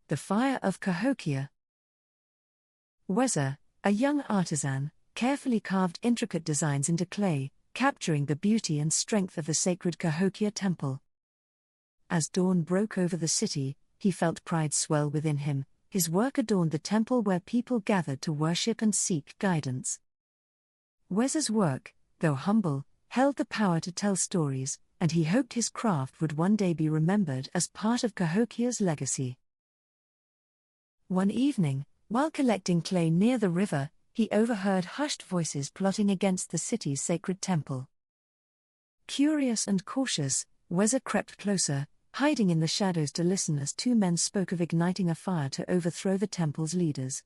The Fire of Cahokia. Wesa, a young artisan, carefully carved intricate designs into clay, capturing the beauty and strength of the sacred Cahokia temple. As dawn broke over the city, he felt pride swell within him. His work adorned the temple where people gathered to worship and seek guidance. Wesa's work, though humble, held the power to tell stories, and he hoped his craft would one day be remembered as part of Cahokia's legacy. One evening, while collecting clay near the river, he overheard hushed voices plotting against the city's sacred temple. Curious and cautious, Wesa crept closer, hiding in the shadows to listen as two men spoke of igniting a fire to overthrow the temple's leaders.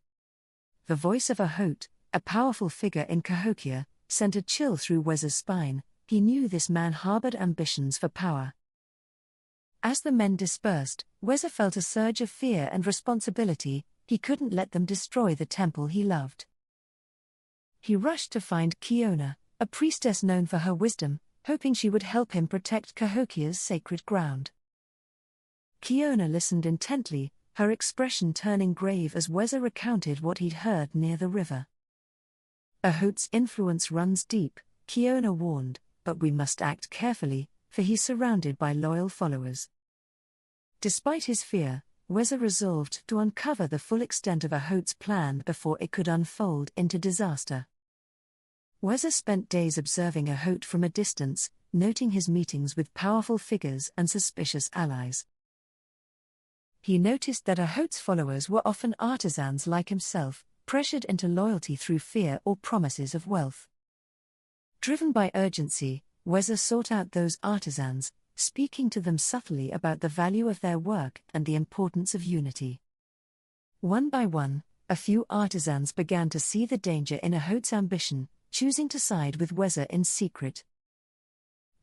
The voice of Ahote, a powerful figure in Cahokia, sent a chill through Wesa's spine. He knew this man harbored ambitions for power. As the men dispersed, Wesa felt a surge of fear and responsibility. He couldn't let them destroy the temple he loved. He rushed to find Kiona, a priestess known for her wisdom, hoping she would help him protect Cahokia's sacred ground. Kiona listened intently, her expression turning grave as Wesa recounted what he'd heard near the river. Ahote's influence runs deep, Kiona warned, but we must act carefully, for he's surrounded by loyal followers. Despite his fear, Wesa resolved to uncover the full extent of Ahote's plan before it could unfold into disaster. Wesa spent days observing Ahote from a distance, noting his meetings with powerful figures and suspicious allies. He noticed that Ahote's followers were often artisans like himself, pressured into loyalty through fear or promises of wealth. Driven by urgency, Wesa sought out those artisans, speaking to them subtly about the value of their work and the importance of unity. One by one, a few artisans began to see the danger in Ahote's ambition, choosing to side with Wesa in secret.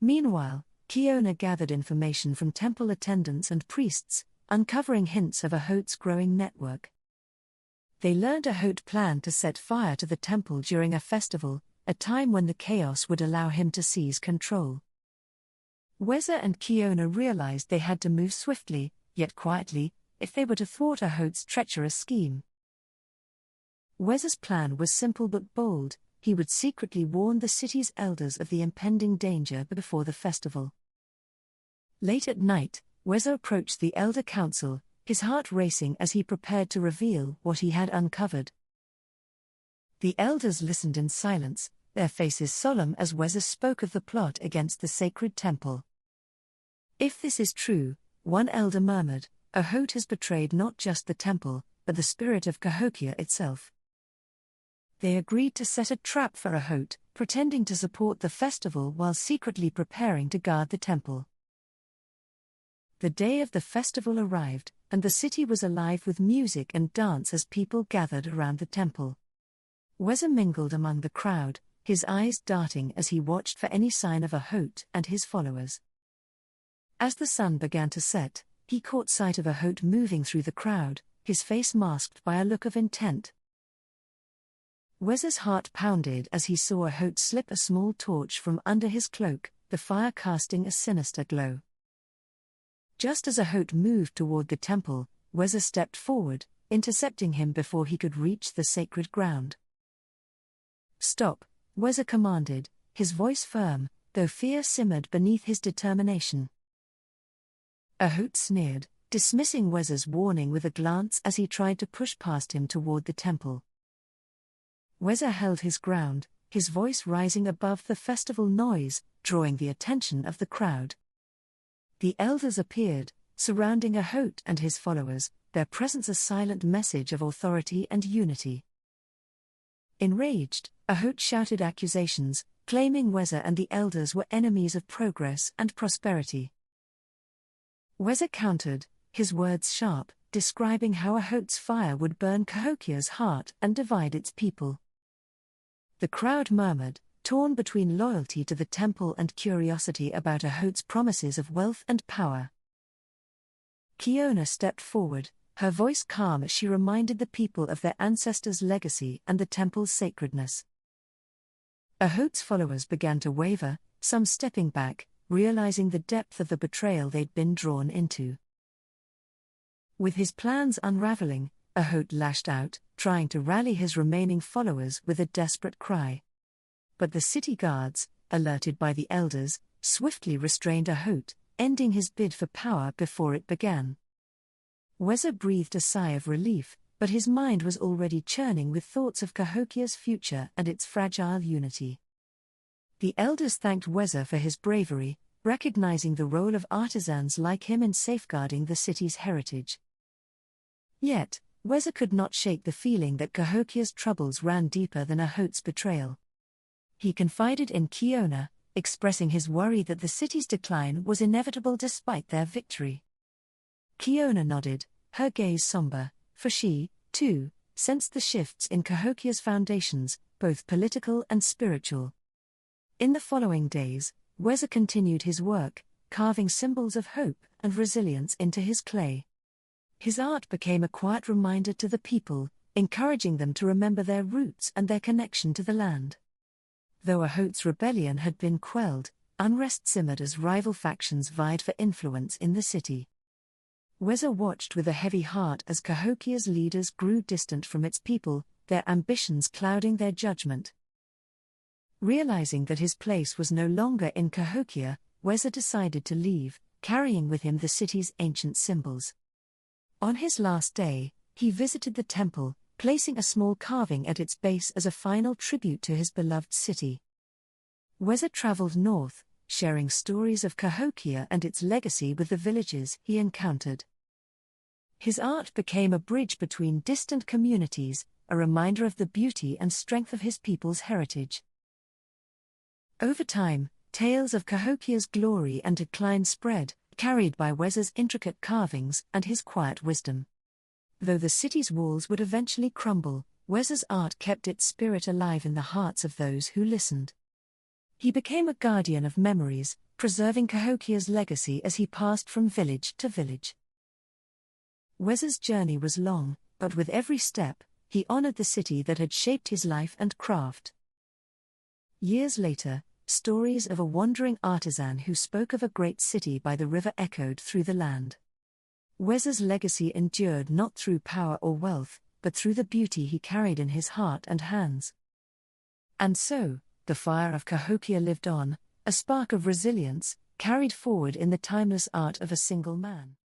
Meanwhile, Kiona gathered information from temple attendants and priests, uncovering hints of Ahote's growing network. They learned Ahote planned to set fire to the temple during a festival, a time when the chaos would allow him to seize control. Wesa and Kiona realized they had to move swiftly, yet quietly, if they were to thwart Ahote's treacherous scheme. Wesa's plan was simple but bold. He would secretly warn the city's elders of the impending danger before the festival. Late at night, Wesa approached the elder council, his heart racing as he prepared to reveal what he had uncovered. The elders listened in silence, their faces solemn as Wesa spoke of the plot against the sacred temple. "If this is true," one elder murmured, "Ahote has betrayed not just the temple, but the spirit of Cahokia itself." They agreed to set a trap for Ahote, pretending to support the festival while secretly preparing to guard the temple. The day of the festival arrived, and the city was alive with music and dance as people gathered around the temple. Wesa mingled among the crowd, his eyes darting as he watched for any sign of Ahote and his followers. As the sun began to set, he caught sight of Ahote moving through the crowd, his face masked by a look of intent. Wesa's heart pounded as he saw Ahote slip a small torch from under his cloak, the fire casting a sinister glow. Just as Ahote moved toward the temple, Wesa stepped forward, intercepting him before he could reach the sacred ground. "Stop," Wesa commanded, his voice firm, though fear simmered beneath his determination. Ahote sneered, dismissing Wesa's warning with a glance as he tried to push past him toward the temple. Wesa held his ground, his voice rising above the festival noise, drawing the attention of the crowd. The elders appeared, surrounding Ahote and his followers, their presence a silent message of authority and unity. Enraged, Ahote shouted accusations, claiming Wesa and the elders were enemies of progress and prosperity. Wesa countered, his words sharp, describing how Ahote's fire would burn Cahokia's heart and divide its people. The crowd murmured, torn between loyalty to the temple and curiosity about Ahote's promises of wealth and power. Kiona stepped forward, her voice calm as she reminded the people of their ancestors' legacy and the temple's sacredness. Ahote's followers began to waver, some stepping back, realizing the depth of the betrayal they'd been drawn into. With his plans unraveling, Ahote lashed out, trying to rally his remaining followers with a desperate cry. But the city guards, alerted by the elders, swiftly restrained Ahote, ending his bid for power before it began. Wesa breathed a sigh of relief, but his mind was already churning with thoughts of Cahokia's future and its fragile unity. The elders thanked Wesa for his bravery, recognizing the role of artisans like him in safeguarding the city's heritage. Yet, Wesa could not shake the feeling that Cahokia's troubles ran deeper than Ahote's betrayal. He confided in Kiona, expressing his worry that the city's decline was inevitable despite their victory. Kiona nodded, her gaze somber, for she, too, sensed the shifts in Cahokia's foundations, both political and spiritual. In the following days, Wesa continued his work, carving symbols of hope and resilience into his clay. His art became a quiet reminder to the people, encouraging them to remember their roots and their connection to the land. Though Ahote's rebellion had been quelled, unrest simmered as rival factions vied for influence in the city. Wesa watched with a heavy heart as Cahokia's leaders grew distant from its people, their ambitions clouding their judgment. Realizing that his place was no longer in Cahokia, Wesa decided to leave, carrying with him the city's ancient symbols. On his last day, he visited the temple, placing a small carving at its base as a final tribute to his beloved city. Wesa traveled north, sharing stories of Cahokia and its legacy with the villages he encountered. His art became a bridge between distant communities, a reminder of the beauty and strength of his people's heritage. Over time, tales of Cahokia's glory and decline spread, carried by Wesa's intricate carvings and his quiet wisdom. Though the city's walls would eventually crumble, Wesa's art kept its spirit alive in the hearts of those who listened. He became a guardian of memories, preserving Cahokia's legacy as he passed from village to village. Wesa's journey was long, but with every step, he honored the city that had shaped his life and craft. Years later, stories of a wandering artisan who spoke of a great city by the river echoed through the land. Wesa's legacy endured not through power or wealth, but through the beauty he carried in his heart and hands. And so, the fire of Cahokia lived on, a spark of resilience, carried forward in the timeless art of a single man.